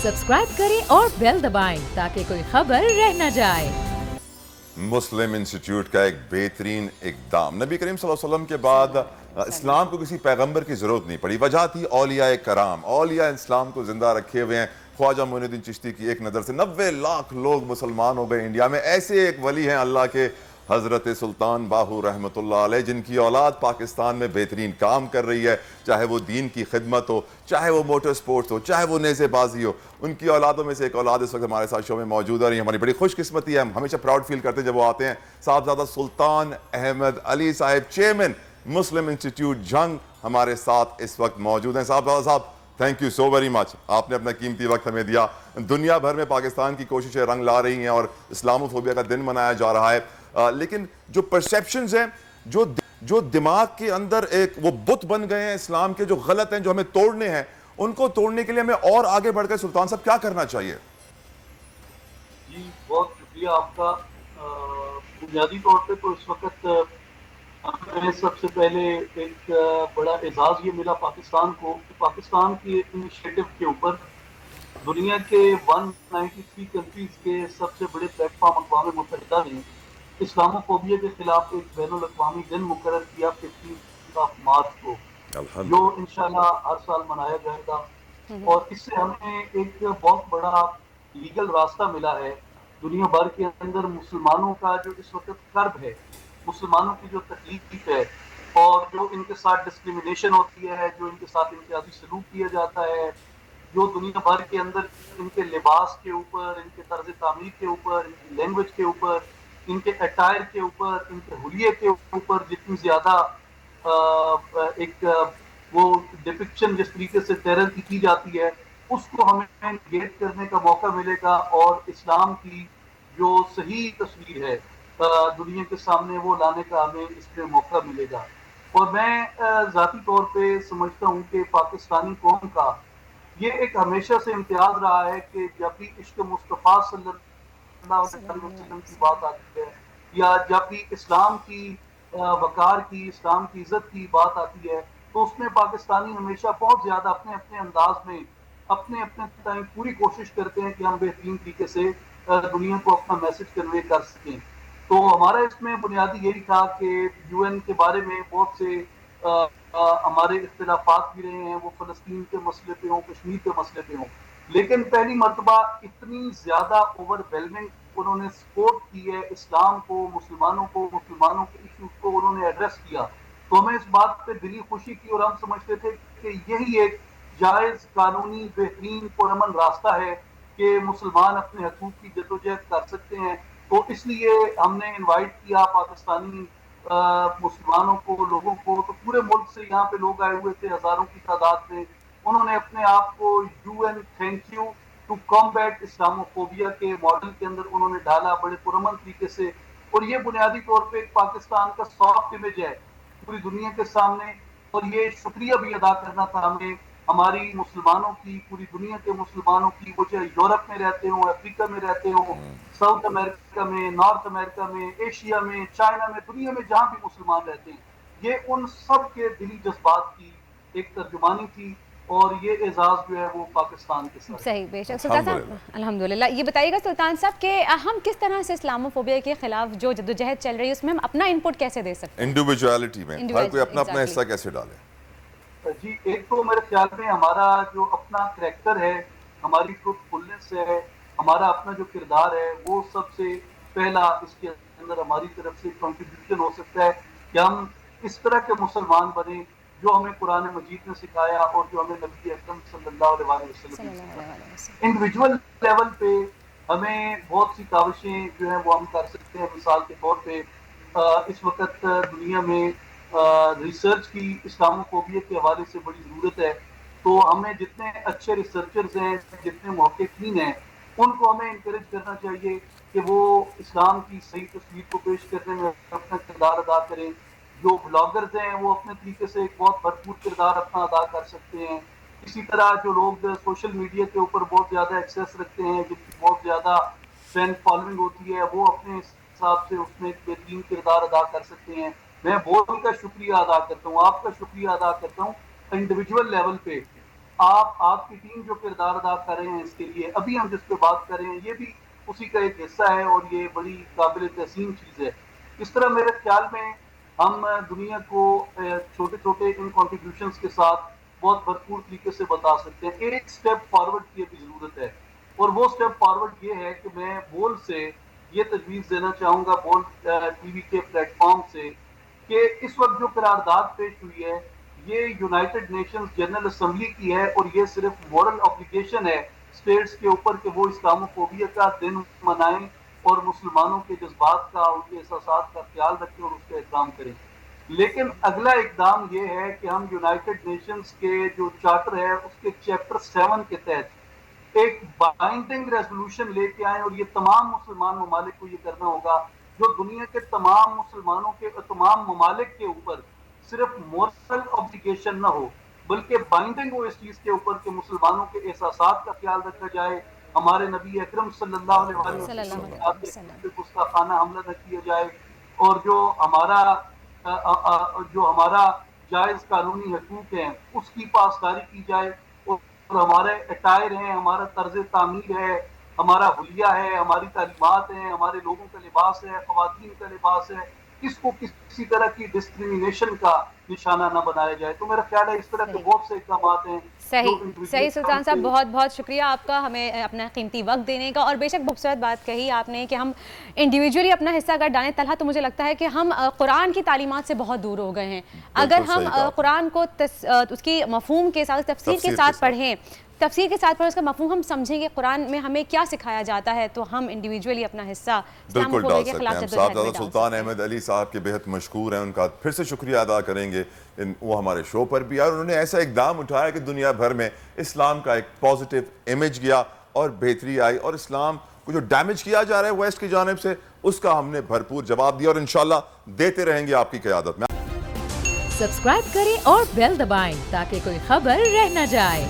Subscribe करें और bell दबाएं ताकि कोई खबर रह न जाए। मुस्लिम इंस्टीट्यूट का एक बेहतरीन इक़दाम। नबी करीम सल्लल्लाहु अलैहि वसल्लम के बाद इस्लाम को किसी पैगंबर की ज़रूरत नहीं पड़ी। वजह थी औलिया कराम, औलिया इस्लाम को ज़िंदा रखे हुए हैं। ख्वाजा मोइनुद्दीन चिश्ती की एक नज़र से 90 लाख लोग मुसलमान हो गए इंडिया में। ऐसे एक वली हैं अल्लाह के, हज़रत सुल्तान बाहू रहमतुल्लाह अलैह, जिनकी औलाद पाकिस्तान में बेहतरीन काम कर रही है, चाहे वो दीन की खिदमत हो, चाहे वो मोटर स्पोर्ट्स हो, चाहे वो नेज़ेबाजी हो। उनकी औलादों में से एक औलाद इस वक्त हमारे साथ शो में मौजूद है। हमारी बड़ी खुशकिस्मती है, हम हमेशा प्राउड फील करते हैं जब वो आते हैं। साहबजादा सुल्तान अहमद अली साहब, चेयरमैन मुस्लिम इंस्टीट्यूट जंग, हमारे साथ इस वक्त मौजूद हैं। साहबजादा साहब, thank you so very much, आपने अपना कीमती वक्त हमें दिया। दुनिया भर में पाकिस्तान की कोशिशें रंग ला रही हैं और इस्लामोफोबिया का दिन मनाया जा रहा है, लेकिन जो परसेप्शंस हैं, जो दिमाग के अंदर एक वो बुत बन गए हैं इस्लाम के, जो गलत हैं, जो हमें तोड़ने हैं, उनको तोड़ने के लिए हमें और आगे बढ़कर सुल्तान साहब क्या करना चाहिए? जी बहुत शुक्रिया आपका। बुनियादी तौर पे तो इस वक्त हमें सबसे पहले एक बड़ा एजाज़ ये मिला पाकिस्तान को कि पाकिस्तान की इनिशिएटिव के ऊपर दुनिया के 193 कंट्रीज के सबसे बड़े प्लेटफॉर्म अक़वाम मुत्तहिदा ने इस्लामोफोबिया के खिलाफ एक बैनुल-अक़वामी दिन मुकर्रर किया 15 मार्च को, जो इंशाल्लाह हर साल मनाया जाएगा। और इससे हमें एक बहुत बड़ा लीगल रास्ता मिला है। दुनिया भर के अंदर मुसलमानों का जो इस वक्त कर्ब है, मुसलमानों की जो तकलीफ है और जो इनके साथ डिस्क्रिमिनेशन होती है, जो इनके साथ इम्तियाजी सलूक किया जाता है, जो दुनिया भर के अंदर इनके लिबास के ऊपर, इनके तर्ज तामीर के ऊपर, इनकी लैंग्वेज के ऊपर, इनके अटायर के ऊपर, इनके हुलिये के ऊपर जितनी ज़्यादा एक वो डिपिक्शन जिस तरीके से टेरर की जाती है, उसको हमें नेगेट करने का मौका मिलेगा और इस्लाम की जो सही तस्वीर है दुनिया के सामने वो लाने का हमें इसमें मौका मिलेगा। और मैं ज़ाती तौर पे समझता हूँ कि पाकिस्तानी कौम का ये एक हमेशा से इम्तियाज रहा है कि जब भी इश्क मुस्तफ़ा सल्लल्लाहु अलैहि वसल्लम की बात आती है या जब भी इस्लाम की वकार की, इस्लाम की इज्जत की बात आती है, तो उसमें पाकिस्तानी हमेशा बहुत ज़्यादा अपने अपने अंदाज में अपने अपने टाइम पूरी कोशिश करते हैं कि हम बेहतरीन तरीके से दुनिया को अपना मैसेज कन्वे कर सकें। तो हमारा इसमें बुनियादी यही था कि यूएन के बारे में बहुत से हमारे इख्तिलाफात भी रहे हैं, वो फ़लस्तीन के मसले पे हों, कश्मीर के मसले पे हों, लेकिन पहली मरतबा इतनी ज़्यादा ओवरवेलमिंग उन्होंने सपोर्ट की है इस्लाम को, मुसलमानों के इश्यूज को उन्होंने एड्रेस किया। तो हमें इस बात पे दिली खुशी की और हम समझते थे कि यही एक जायज़, कानूनी, बेहतरीन, पुरअमन रास्ता है कि मुसलमान अपने हकूक़ की जदोजहद कर सकते हैं। तो इसलिए हमने इनवाइट किया पाकिस्तानी मुसलमानों को, लोगों को। तो पूरे मुल्क से यहाँ पे लोग आए हुए थे हज़ारों की तादाद में। उन्होंने अपने आप को UN thank you to combat Islamophobia के मॉडल के अंदर उन्होंने डाला बड़े पुरअमन तरीके से। और ये बुनियादी तौर पे पाकिस्तान का सॉफ्ट इमेज है पूरी दुनिया के सामने। और ये शुक्रिया भी अदा करना था हमें हमारी मुसलमानों की, पूरी दुनिया के मुसलमानों की, वो चाहे यूरोप में रहते हों, अफ्रीका में रहते हों, साउथ अमेरिका में, नॉर्थ अमेरिका में, एशिया में, चाइना में, दुनिया में जहाँ भी मुसलमान रहते हैं, ये उन सब के दिली जज्बात की एक तर्जुमानी थी। और ये एजाज जो है वो पाकिस्तान के साथ। सही, बेशक। सुल्तान साहब, अल्हम्दुलिल्लाह, ये बताइएगा सुल्तान साहब कि हम किस तरह से इस्लामोफोबिया के खिलाफ जो जद्दोजहद चल रही है उसमें हम अपना इनपुट कैसे दे सकते हैं? इंडिविजुअलिटी में हर कोई अपना अपना हिस्सा कैसे डाले? जी, एक तो मेरे ख्याल में हमारा जो अपना करैक्टर है, हमारी ट्रूथफुलनेस है, हमारा अपना जो किरदार है, वो सबसे पहला इसके अंदर हमारी तरफ से कंट्रीब्यूशन हो सकता है कि हम इस तरह के मुसलमान बने जो हमें कुरान मजीद ने सिखाया और जो हमें नबी अकरम सल्लल्लाहु अलैहि वसल्लम ने सिखाया। इंडिविजुअल लेवल पे हमें बहुत सी काविशें जो है वो हम कर सकते हैं। मिसाल के तौर पे इस वक्त दुनिया में रिसर्च की इस्लामोफोबिया के हवाले से बड़ी ज़रूरत है। तो हमें जितने अच्छे रिसर्चर्स हैं, जितने मुहक्किकीन हैं, उनको हमें इंकरेज करना चाहिए कि वो इस्लाम की सही तस्वीर को पेश करने में अपना किरदार अदा करें। जो ब्लॉगर्स हैं वो अपने तरीके से एक बहुत भरपूर किरदार अपना अदा कर सकते हैं। इसी तरह जो लोग सोशल मीडिया के ऊपर बहुत ज़्यादा एक्सेस रखते हैं, जिनकी बहुत ज़्यादा फैन फॉलोइंग होती है, वो अपने हिसाब से उसमें एक बेहतरीन किरदार अदा कर सकते हैं। मैं बोल का शुक्रिया अदा करता हूँ, आपका शुक्रिया अदा करता हूँ इंडिविजुअल लेवल पे آپ کی ٹیم جو کردار ادا کر رہے ہیں اس کے لیے ابھی ہم جس پہ بات کر رہے ہیں یہ بھی اسی کا ایک حصہ ہے اور یہ بڑی قابل تحسین چیز ہے. اس طرح میرے خیال میں ہم دنیا کو چھوٹے چھوٹے ان کنٹریبیوشنز کے ساتھ بہت بھرپور طریقے سے بتا سکتے ہیں. ایک سٹیپ فارورڈ کی بھی ضرورت ہے اور وہ سٹیپ فارورڈ یہ ہے کہ میں بول سے یہ تجویز دینا چاہوں گا بول ٹی وی کے پلیٹ فارم سے کہ اس وقت جو قرارداد پیش ہوئی ہے یہ یونائٹڈ نیشنز جنرل اسمبلی کی ہے اور یہ صرف مورل obligation ہے اسٹیٹس کے اوپر کہ وہ اسلاموفوبیا کا دن منائیں اور مسلمانوں کے جذبات کا ان کے احساسات کا خیال رکھیں اور اس کا احترام کریں. لیکن اگلا اقدام یہ ہے کہ ہم یونائٹڈ نیشنز کے جو چارٹر ہے اس کے چیپٹر 7 کے تحت ایک بائنڈنگ ریزولوشن لے کے آئیں اور یہ تمام مسلمان ممالک کو یہ کرنا ہوگا جو دنیا کے تمام مسلمانوں کے تمام ممالک کے اوپر صرف مورل obligation نہ ہو بلکہ بائنڈنگ ہو اس چیز کے اوپر کہ مسلمانوں کے احساسات کا خیال رکھا جائے, ہمارے نبی اکرم صلی اللہ علیہ وسلم کے گستاخانہ حملہ نہ کیا جائے اور جو ہمارا جائز قانونی حقوق ہیں اس کی پاسداری کی جائے اور ہمارے اٹائر ہیں, ہمارا طرز تعمیر ہے, ہمارا حلیہ ہے, ہماری تعلیمات ہیں, ہمارے لوگوں کا لباس ہے, خواتین کا لباس ہے, اس کو کسی طرح کی ڈسکریمنیشن کا نشانہ نہ بنایا جائے. تو میرا خیال ہے اس طرح کے بہت سے اقدامات ہیں. صحیح سلطان صاحب, بہت بہت شکریہ آپ کا ہمیں اپنا قیمتی وقت دینے کا, اور بے شک خوبصورت بات کہی آپ نے کہ ہم انڈیویجولی اپنا حصہ اگر ڈالیں. طلحہ تو مجھے لگتا ہے کہ ہم قرآن کی تعلیمات سے بہت دور ہو گئے ہیں. اگر ہم قرآن کو اس کی مفہوم کے ساتھ تفسیر کے ساتھ پڑھیں, تفسیر کے ساتھ پر اس کا مفہوم ہم سمجھیں کہ قرآن میں ہمیں کیا سکھایا جاتا ہے, تو ہم انڈیویجولی اپنا حصہ بالکل ڈال سکتے ہیں. صاحبزادہ سلطان احمد علی صاحب کے بہت مشکور ہیں, ان کا پھر سے شکریہ ادا کریں گے. وہ ہمارے شو پر بھی آئے اور انہوں نے ایسا اقدام اٹھایا کہ دنیا بھر میں اسلام کا ایک پازیٹیو امیج گیا اور بہتری آئی, اور اسلام کو جو ڈیمیج کیا جا رہا ہے ویسٹ کی جانب سے اس کا ہم نے بھرپور جواب دیا اور انشاءاللہ دیتے رہیں گے آپ کی قیادت میں. سبسکرائب کریں اور بیل دبائیں تاکہ کوئی خبر رہ نہ جائے.